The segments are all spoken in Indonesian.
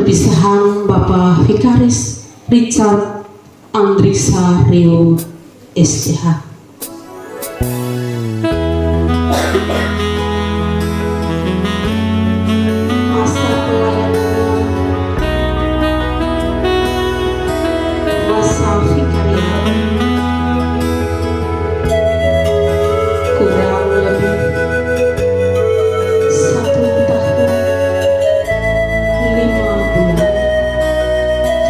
perpisahan Bapak Vikaris Richard Andriksa Rio SCH. Masa pelayanan, masa vikariat kurang lebih 1 tahun 5 bulan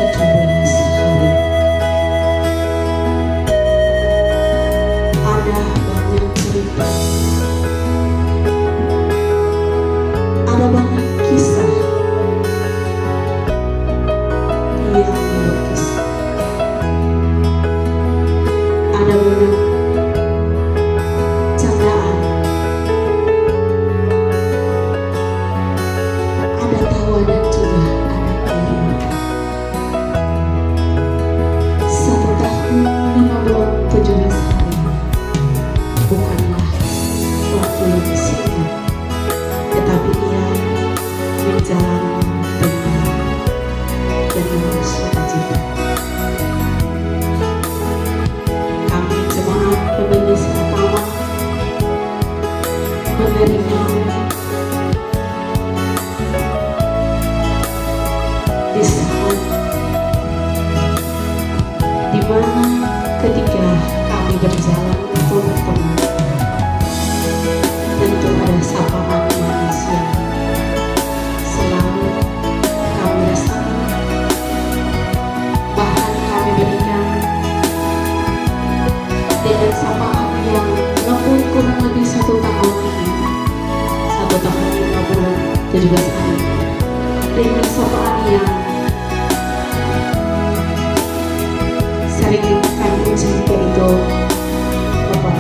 17 hari. Ada banyak cerita, ada banyak kisah yang dilukis, ada banyak candaan, ada tawa dan juga ada kehidupan. 1 tahun 5 bulan 17 hari bukanlah waktu yang singkat, tetapi ia berjalan dengan sukacita. Kami jemaat pemilih Saratawa menerima di saat di mana ketika kami berjalan untuk bertemu, tentu ada sapaan manusia selalu kami rasakan, bahkan kami berikan dengan sapaan yang lembut kurang lebih 1 tahun ini, 1 tahun 5 bulan 17 hari, dengan sapaan yang sering kami ucapkan itu Bapak.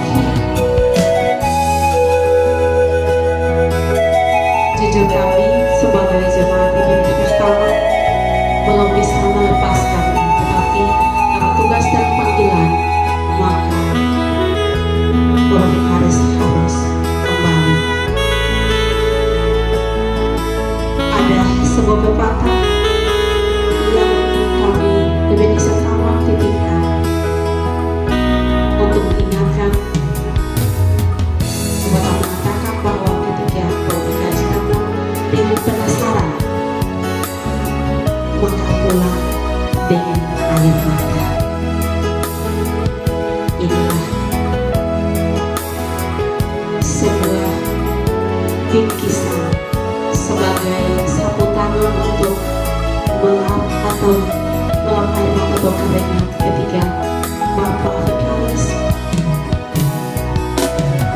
Jujur kami sebagai jemaat ibadah pertama belum bisa melepaskan, tetapi karena tugas dan panggilan maka Bapak Vikaris harus kembali. Ada sebuah pepatah yang kami ibadah pertama titipkan untuk mengingatkan kepada mengatakan bahwa ketika Bapak Vikaris datang dengan penasaran, maka pulang dengan air mata. Inilah sebuah bingkisan sebagai sapu tangan untuk melap atau melap air mata atau keringat ketika Bapak Vikaris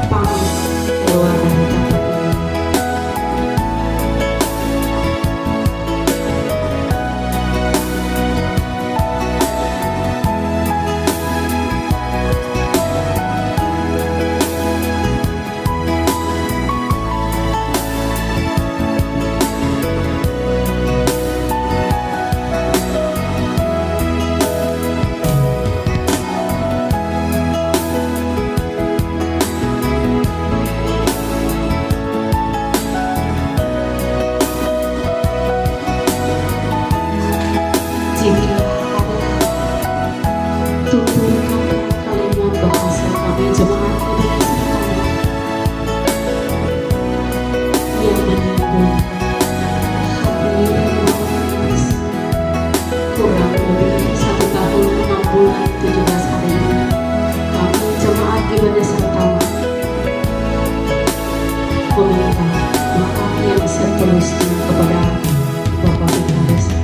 pamit keluar dari tempat ini. Jika ada tuturkan kalimat bahasa kami jemaat ibadah Saratawa yang menyinggung hati dan manis, kurang lebih 1 tahun 6 bulan 17 hari ini kami jemaat ibadah Saratawa meminta maaf yang seterusnya kepada Bapak Vikaris.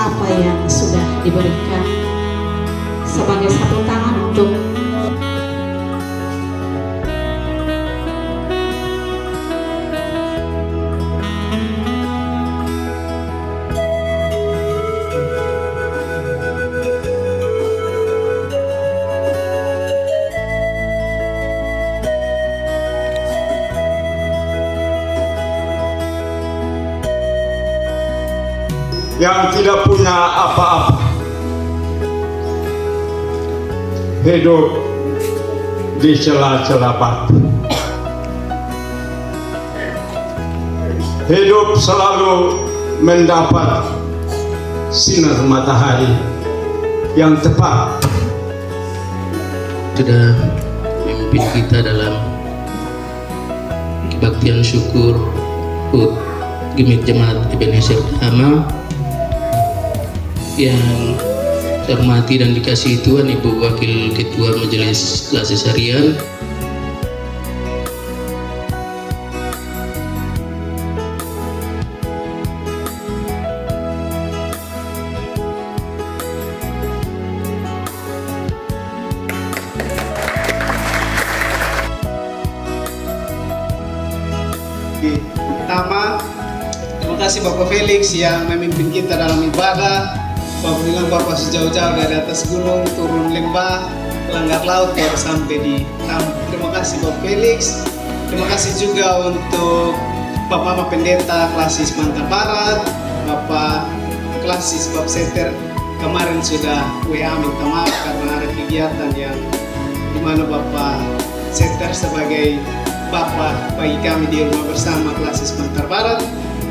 Apa yang sudah diberikan sebagai sapu tangan untuk yang tidak punya apa-apa, hidup di celah-celah batu. Hidup selalu mendapat sinar matahari yang tepat. Sudah memimpin kita dalam kebaktian syukur HUT Gemit Jemaat Ebenezer Dhamma yang saya hormati dan dikasihi Tuhan Ibu Wakil Ketua Majelis Klasis Harian, Pertama, terima kasih Bapak Felix yang memimpin kita dalam ibadah. Bapak bilang Bapak sejauh-jauh dari atas gunung, turun lembah, langgar laut, baru sampai di Tama. Terima kasih Bapak Felix. Terima kasih juga untuk Bapak Mama Pendeta Klasis Manta Barat, Bapak Klasis Bapak Seter. Kemarin sudah WA minta maaf karena ada kegiatan yang dimana Bapak Seter sebagai Bapak bagi kami di rumah bersama Klasis Bantar Barat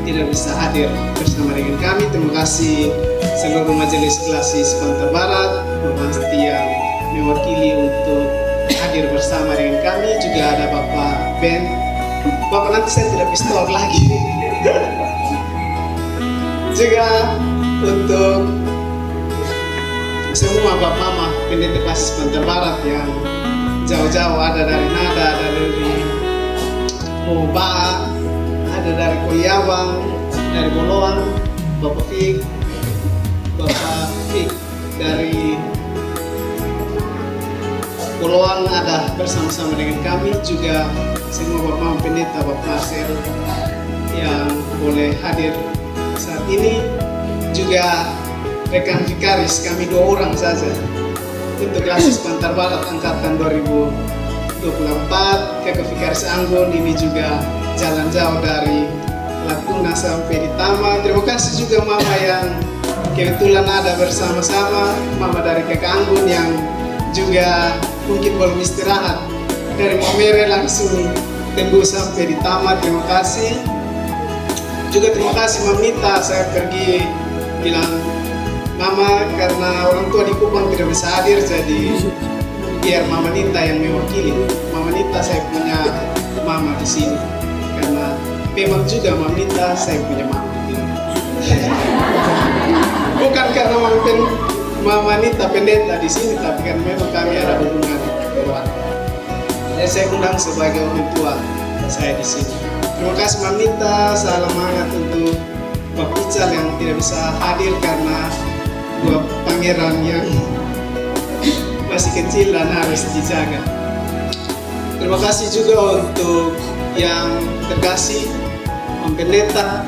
tidak bisa hadir bersama dengan kami. Terima kasih seluruh majelis Klasis Bantar Barat, Bapak yang mewakili untuk hadir bersama dengan kami. Juga ada Bapak Ben. Bapak nanti saya tidak pistol lagi. Juga untuk semua Bapak Mama Pendeta Klasis Bantar Barat yang jauh-jauh, ada dari Nada, ada dari Moba, ada dari Koyawang, dari Boloang, Bapak Fik dari Boloang ada bersama-sama dengan kami. Juga semua Bapak Mama Pendeta, Bapak Marcel yang boleh hadir saat ini. Juga rekan vikaris kami 2 orang saja untuk Klasis Bantar Barat angkatan 2024. Kakak Vikaris Anggun ini juga jalan jauh dari Latuna sampai di Tama. Terima kasih juga Mama yang kebetulan ada bersama-sama, Mama dari Kakak Anggun yang juga mungkin belum istirahat dari Momere langsung tembus sampai di Tama. Terima kasih. Juga terima kasih Mamita, saya pergi bilang Mama karena orang tua di Kupang tidak bisa hadir, jadi biar Mama Nita yang mewakili. Mama Nita saya punya mama di sini karena memang juga Mama Nita saya punya mama. Bukan karena Mama Nita pendeta di sini, tapi karena memang kami ada hubungan keluarga. Jadi saya undang sebagai orang tua saya di sini. Terima kasih Mama Nita, salam hangat untuk Bapak Ical yang tidak bisa hadir karena 2 pangeran yang masih kecil dan harus dijaga. Terima kasih juga untuk yang terkasih Om Pendeta,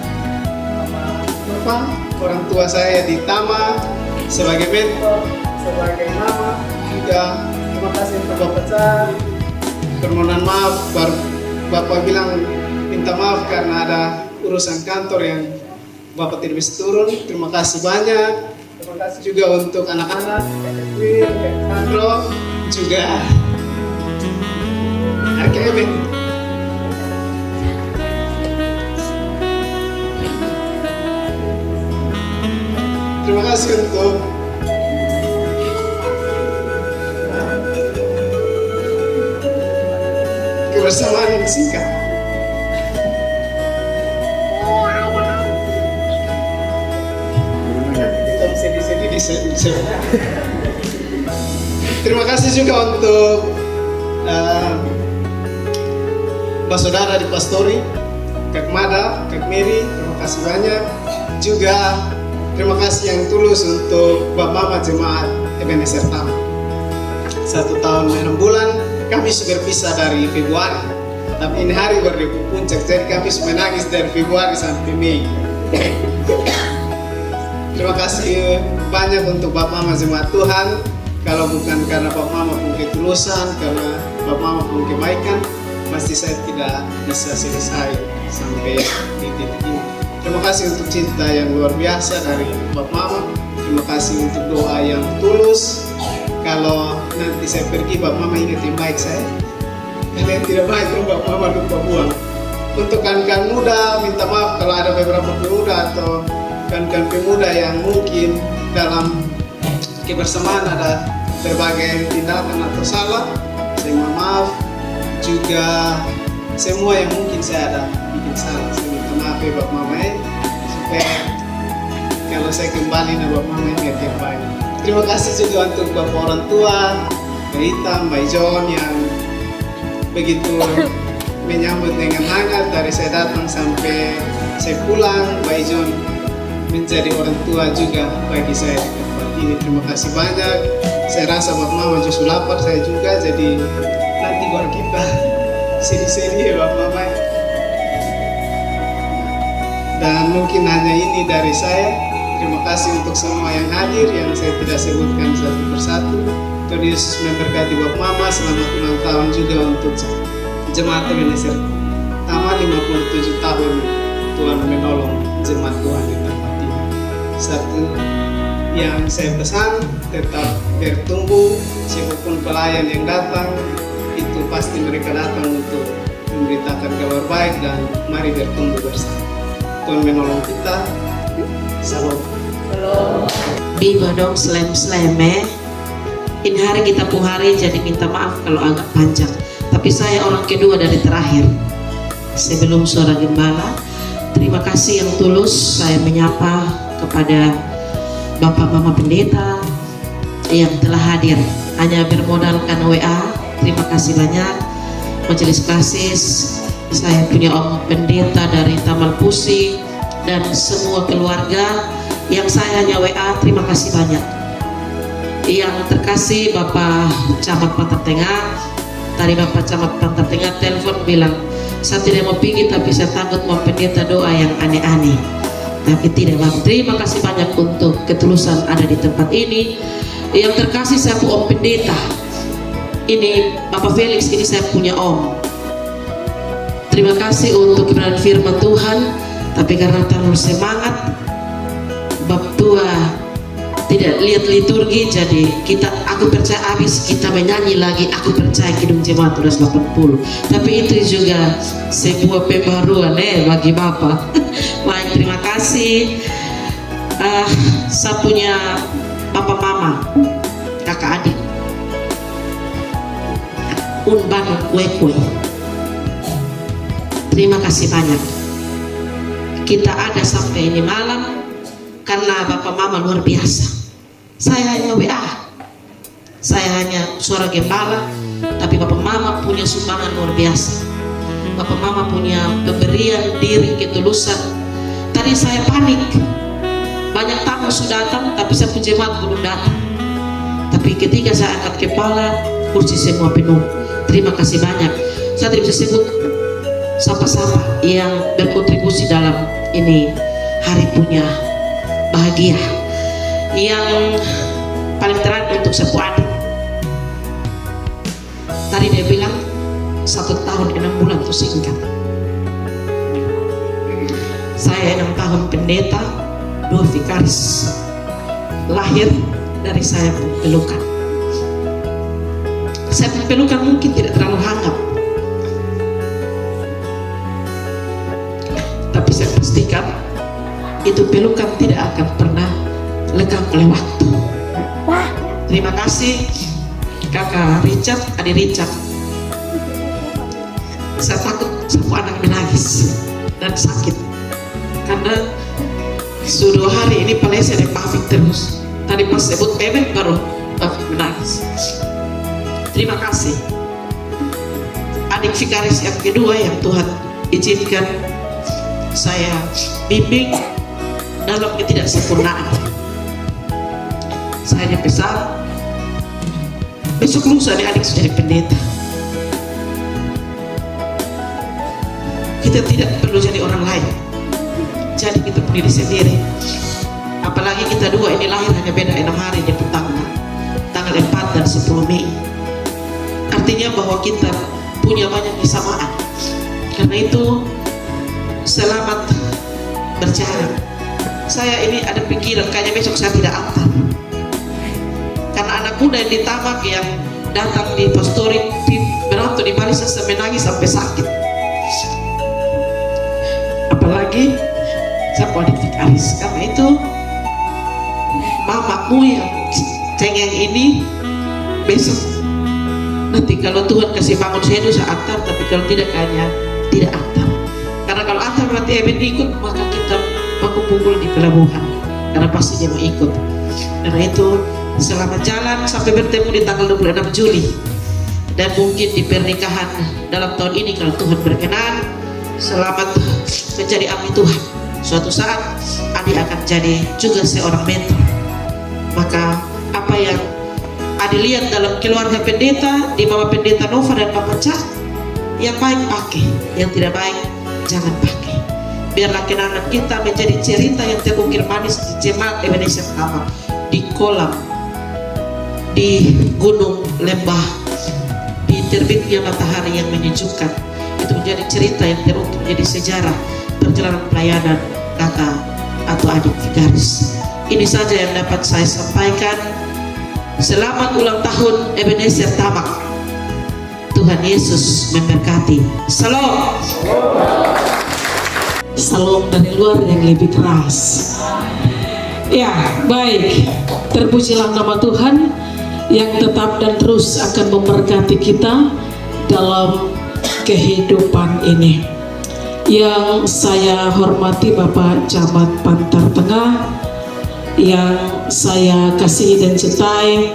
Bapak, orang tua saya di Tama, sebagai mentor, sebagai mama. Juga terima kasih untuk Bapak Cah. Permohonan maaf, Bapak bilang minta maaf karena ada urusan kantor yang Bapak tidak bisa turun. Terima kasih banyak. Terima kasih juga untuk anak-anak, Sandro, juga RKM. Terima kasih untuk kebersamaan yang singkat. Sedih-sedih. Terima kasih juga untuk Mbak Saudara di Pastori, Kak Mada, Kak Mary, terima kasih banyak. Juga terima kasih yang tulus untuk Bapak Mama Jemaat Ebenezer Dhamma. 1 tahun 6 bulan kami sudah berpisah dari Februari, tapi ini hari baru di puncak, jadi kami sudah menangis dari Februari sampai Mei. Terima kasih banyak untuk Bapak Mama Jemaat Tuhan. Kalau bukan karena Bapak Mama punya ketulusan, karena Bapak Mama punya kebaikan, pasti saya tidak bisa selesai sampai di titik ini. Terima kasih untuk cinta yang luar biasa dari Bapak Mama. Terima kasih untuk doa yang tulus. Kalau nanti saya pergi, Bapak Mama ingat yang baik saya. Karena yang tidak baik, Bapak Mama lupa buang. Untuk kawan-kawan muda, minta maaf kalau ada beberapa pemuda atau kawan-kawan pemuda yang mungkin dalam kebersamaan ada berbagai tindakan atau salah. Saya mohon maaf. Juga semua yang mungkin saya ada bikin salah, saya minta maaf ya Bapak Mama supaya kalau saya kembali na Bapak Mama ingat yang baik. Terima kasih juga untuk Bapak orang tua, Mbak Ita, Mbak John yang begitu menyambut dengan hangat dari saya datang sampai saya pulang. Mbak John menjadi orang tua juga bagi saya di tempat ini. Terima kasih banyak. Saya rasa Bapak Mama justru lapar, saya juga, jadi nanti baru kita sini-sini ya Bapak Mama. Dan mungkin hanya ini dari saya. Terima kasih untuk semua yang hadir yang saya tidak sebutkan satu persatu. Tuhan Yesus memberkati Bapak Mama. Selamat ulang tahun juga untuk Jemaat Ebenezer Taman 57 tahun. Tuhan menolong jemaat Tuhan di tempat ini. Satu yang saya pesan, tetap bertumbuh. Siapapun pelayan yang datang, itu pasti mereka datang untuk memberitakan kabar baik, dan mari bertumbuh bersama. Tuhan menolong kita. Salam. Biba dong slem-sleme. Ini hari kita pun hari, jadi minta maaf kalau agak panjang. Tapi saya orang kedua dari terakhir. Sebelum suara gembala, terima kasih yang tulus saya menyapa kepada Bapak Mama Pendeta yang telah hadir. Hanya bermodalkan WA. Terima kasih banyak. Majelis Kasis, saya punya Om Pendeta dari Tamal Pusi, dan semua keluarga yang saya hanya WA. Terima kasih banyak. Yang terkasih Bapak Camat Pantar Tengah, tadi Bapak Camat Pantar Tengah telepon bilang, saya tidak mau pergi tapi saya takut mau pendeta doa yang aneh-aneh. Tapi tidak Bang, terima kasih banyak untuk ketulusan ada di tempat ini. Yang terkasih saya pun Om Pendeta, ini Bapak Felix, ini saya punya Om. Terima kasih untuk kebenaran firman Tuhan. Tapi karena terlalu semangat, bab tua tidak lihat liturgi, jadi aku percaya habis kita menyanyi lagi Aku Percaya Kidung Jemaat 280. Tapi itu juga sebuah pembaruan bagi Bapak. Baik, terima kasih. Saya punya Bapak Mama, kakak adik, Unbanu Kue-Kue. Terima kasih banyak. Kita ada sampai ini malam karena Bapak Mama luar biasa. Saya hanya WA, saya hanya suara gembala, tapi Bapak Mama punya sumbangan luar biasa. Bapak Mama punya pemberian diri, ketulusan. Tadi saya panik, banyak tamu sudah datang, tapi saya pun jemaat belum datang. Tapi ketika saya angkat kepala, kursi semua penuh. Terima kasih banyak. Saya tidak bisa sebut siapa-siapa yang berkontribusi dalam ini hari punya bahagia. Yang paling terakhir untuk sepupu adik, tadi dia bilang 1 tahun 6 bulan itu singkat. Saya 6 tahun pendeta, 2 vikaris, lahir dari saya pelukan. Saya pelukan mungkin tidak terlalu hangat, tapi saya pastikan itu pelukan tidak akan pernah lekang oleh waktu. Terima kasih kakak Richard, adik Richard. Saya takut semua anak menangis dan sakit karena sudah 2 hari ini Malaysia ada paving terus. Tadi pas sebut bebek baru menangis. Terima kasih adik vikaris yang kedua yang Tuhan izinkan saya bimbing dalam ketidaksempurnaan. Saya dipesan besok lusa nih adik sudah jadi pendeta. Kita tidak perlu jadi orang lain, jadi kita punya diri sendiri. Apalagi kita dua ini lahir hanya beda 6 hari di tanggal 4 dan 10 Mei. Artinya bahwa kita punya banyak kesamaan. Karena itu selamat berjalan. Saya ini ada pikiran kayaknya besok saya tidak antar, karena anak muda yang di Tamak yang datang di pastoring berantem di Bali, saya menangis sampai sakit. Apalagi saya adik vikaris, karena itu mamamu yang cengeng ini besok nanti kalau Tuhan kasih bangun saya antar, tapi kalau tidak kayaknya tidak antar. Karena kalau antar berarti Eben ikut, maka kita baku pukul di pelabuhan, karena pasti dia mau ikut. Karena itu selamat jalan sampai bertemu di tanggal 26 Juli, dan mungkin di pernikahan dalam tahun ini kalau Tuhan berkenan. Selamat menjadi abdi Tuhan. Suatu saat Adi akan jadi juga seorang mentor. Maka apa yang Adi lihat dalam keluarga pendeta, di Mama Pendeta Nova dan Papa Cak, yang baik pakai, yang tidak baik jangan pakai. Biarlah kenangan kita menjadi cerita yang terukir manis di jemaat Ebenezer Tamak, di kolam, di gunung lembah, di terbitnya matahari yang menyejukkan. Itu menjadi cerita yang terukir menjadi sejarah perjalanan pelayanan kakak atau adik vikaris. Ini saja yang dapat saya sampaikan. Selamat ulang tahun Ebenezer Tamak. Tuhan Yesus memberkati. Salam. Salam dari luar yang lebih keras. Ya, baik. Terpujilah nama Tuhan yang tetap dan terus akan memberkati kita dalam kehidupan ini. Yang saya hormati Bapak Camat Pantar Tengah, yang saya kasihi dan cintai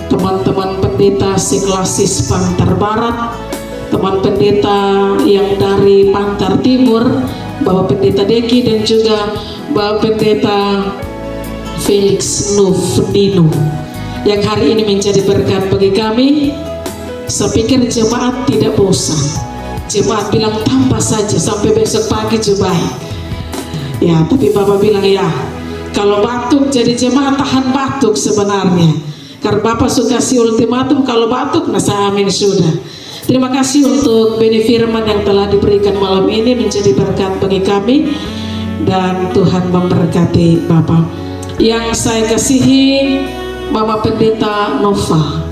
teman-teman pendeta seklasis Pantar Barat, teman pendeta yang dari Pantar Timur, Bapak Pendeta Deki, dan juga Bapak Pendeta Felix Nufnino yang hari ini menjadi berkat bagi kami. Saya pikir jemaat tidak bosan. Jemaat bilang tambah saja sampai besok pagi juga baik. Ya, tapi Bapak bilang ya, kalau batuk jadi jemaat tahan batuk sebenarnya. Karena Bapak suka si ultimatum, kalau batuk nah saya amin sudah. Terima kasih untuk benih firman yang telah diberikan malam ini menjadi berkat bagi kami, dan Tuhan memberkati Bapak. Yang saya kasihi Mama Pendeta Nova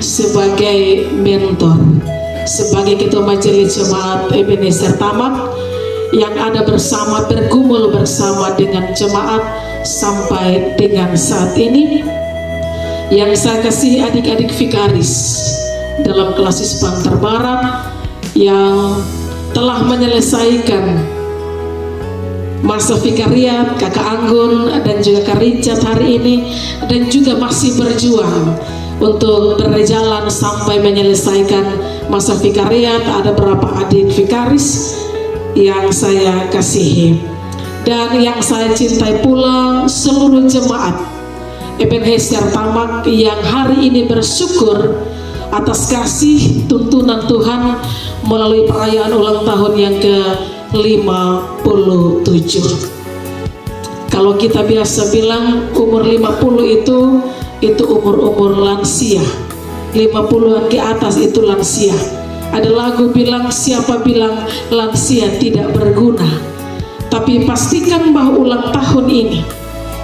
sebagai mentor, sebagai ketua majelis jemaat Ebenezer Tamak yang ada bersama, bergumul bersama dengan jemaat sampai dengan saat ini. Yang saya kasih adik-adik vikaris dalam klasis Pantar Barat yang telah menyelesaikan masa vikariat, Kakak Anggun dan juga Kak Richard hari ini, dan juga masih berjuang untuk berjalan sampai menyelesaikan masa vikariat. Ada beberapa adik vikaris yang saya kasihi, dan yang saya cintai pula seluruh jemaat Ebenezer Tamak yang hari ini bersyukur atas kasih tuntunan Tuhan melalui perayaan ulang tahun yang ke-57. Kalau kita biasa bilang umur 50 itu umur-umur lansia, 50-an ke atas itu lansia. Ada lagu bilang, siapa bilang lansia tidak berguna. Tapi pastikan bahwa ulang tahun ini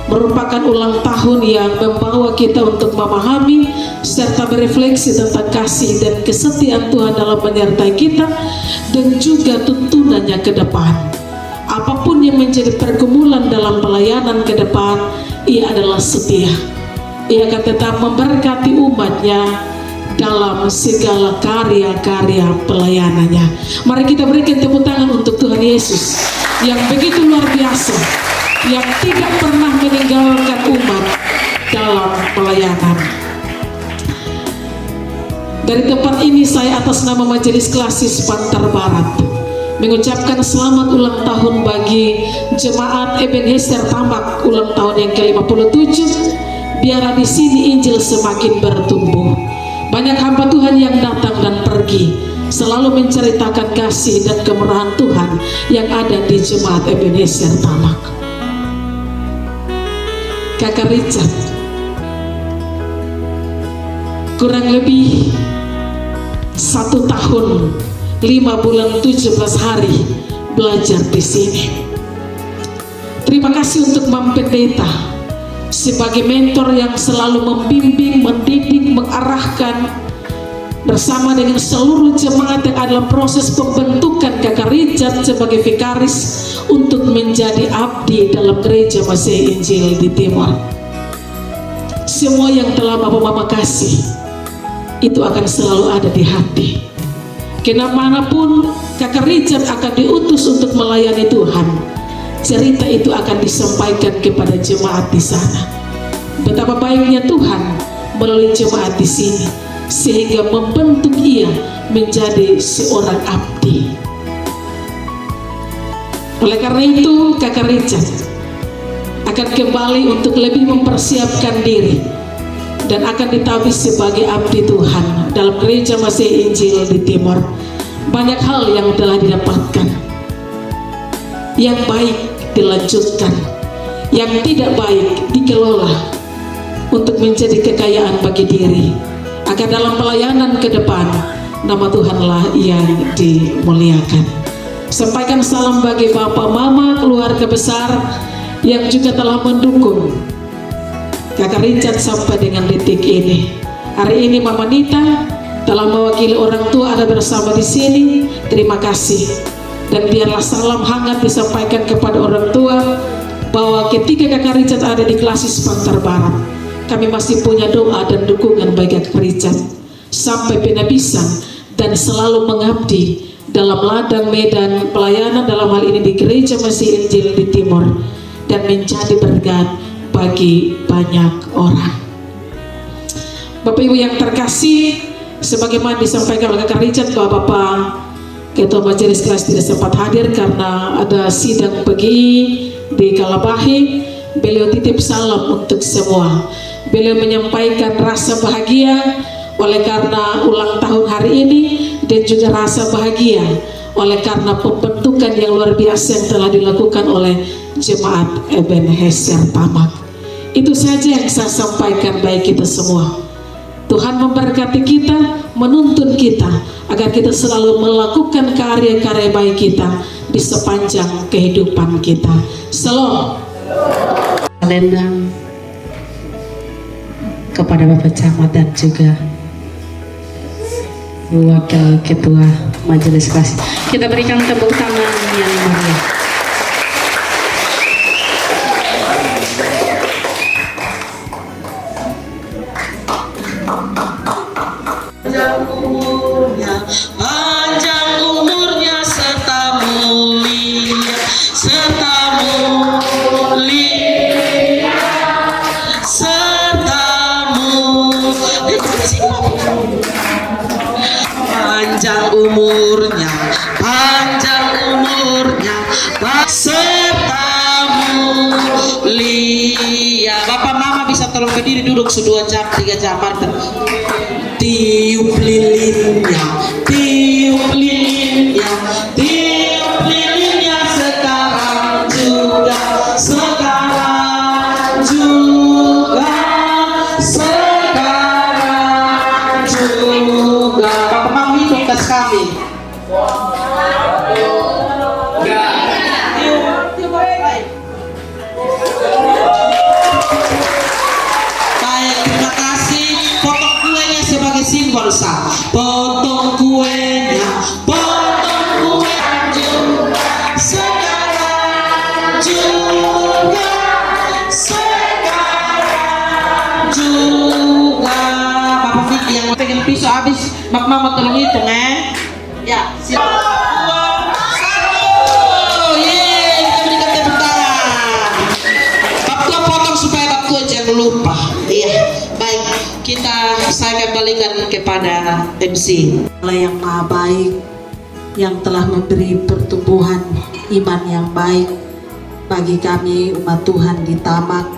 merupakan ulang tahun yang membawa kita untuk memahami serta berefleksi tentang kasih dan kesetiaan Tuhan dalam menyertai kita, dan juga tuntunannya ke depan. Apapun yang menjadi pergumulan dalam pelayanan ke depan, ia adalah setia. Ia akan tetap memberkati umatnya dalam segala karya-karya pelayanannya. Mari kita berikan tepuk tangan untuk Tuhan Yesus yang begitu luar biasa, yang tidak pernah meninggalkan umat dalam pelayanan. Dari tempat ini saya atas nama Majelis Klasis Pantar Barat mengucapkan selamat ulang tahun bagi jemaat Ebenezer Tamak ulang tahun yang ke-57. Biarlah di sini Injil semakin bertumbuh. Banyak hamba Tuhan yang datang dan pergi, selalu menceritakan kasih dan kemurahan Tuhan yang ada di jemaat Ebenezer Tamak. Kakak Richard kurang lebih 1 tahun 5 bulan 17 hari belajar di sini. Terima kasih untuk Mam Pendeta sebagai mentor yang selalu membimbing, mendidik, mengarahkan bersama dengan seluruh jemaat yang ada dalam proses pembentukan Kakak Richard sebagai vikaris untuk menjadi abdi dalam gereja Masih Injil di Timor. Semua yang telah Bapak Mama kasih itu akan selalu ada di hati. Kemanapun Kakak Richard akan diutus untuk melayani Tuhan, cerita itu akan disampaikan kepada jemaat di sana. Betapa baiknya Tuhan melalui jemaat di sini, sehingga membentuk ia menjadi seorang abdi. Oleh karena itu, Kakak Richard akan kembali untuk lebih mempersiapkan diri dan akan ditabis sebagai abdi Tuhan dalam gereja Masih Injil di Timor. Banyak hal yang telah didapatkan, yang baik dilanjutkan, yang tidak baik dikelola untuk menjadi kekayaan bagi diri, agar dalam pelayanan ke depan nama Tuhanlah yang dimuliakan. Sampaikan salam bagi Bapak Mama, keluarga besar yang juga telah mendukung Kakak Richard sampai dengan detik ini. Hari ini Mama Nita telah mewakili orang tua ada bersama di sini. Terima kasih, dan biarlah salam hangat disampaikan kepada orang tua bahwa ketika Kakak Richard ada di Klasis Pantar Barat, kami masih punya doa dan dukungan bagi Kakak Richard sampai penabisan dan selalu mengabdi dalam ladang medan pelayanan, dalam hal ini di gereja Masih Injil di Timor, dan menjadi berkat bagi banyak orang. Bapak Ibu yang terkasih, sebagaimana disampaikan oleh Kakak Richard bahwa Bapak Ketua Majelis Kelas tidak sempat hadir karena ada sidang pagi di Kalabahi. Beliau titip salam untuk semua. Beliau menyampaikan rasa bahagia oleh karena ulang tahun hari ini, dan juga rasa bahagia oleh karena pembentukan yang luar biasa yang telah dilakukan oleh Jemaat Ebenezer Pamak. Itu saja yang saya sampaikan bagi kita semua. Tuhan memberkati kita, menuntun kita agar kita selalu melakukan karya-karya baik kita di sepanjang kehidupan kita. Shalom. Lendang kepada Bapak Camat dan juga Wakil Ketua Majelis Kelas. Kita berikan tepuk tangan yang meriah. Panjang umurnya serta mulia, panjang umurnya serta mulia. Bapak Mama bisa tolong berdiri duduk 2 jam 3 jam. Tiup lilinnya, tiup lilinnya, tiup lilinnya sekarang juga, sekarang juga, sekarang juga. Bapak Mama hidup atas kami. Baik, terima kasih. Potong kuenya sebagai simbol sah. Potong kuenya, potong kue juga, sekarang juga, sekarang juga. Bapak Vicky yang pengen pisau habis, Mak Mama tolong hitung ya. Siap. Lupa, iya. Baik, saya kembalikan kepada MC. Allah yang Maha Baik, yang telah memberi pertumbuhan iman yang baik bagi kami umat Tuhan di Tamak,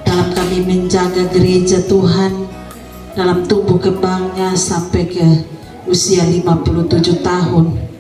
dalam kami menjaga gereja Tuhan dalam tumbuh kembangnya sampai ke usia 57 tahun.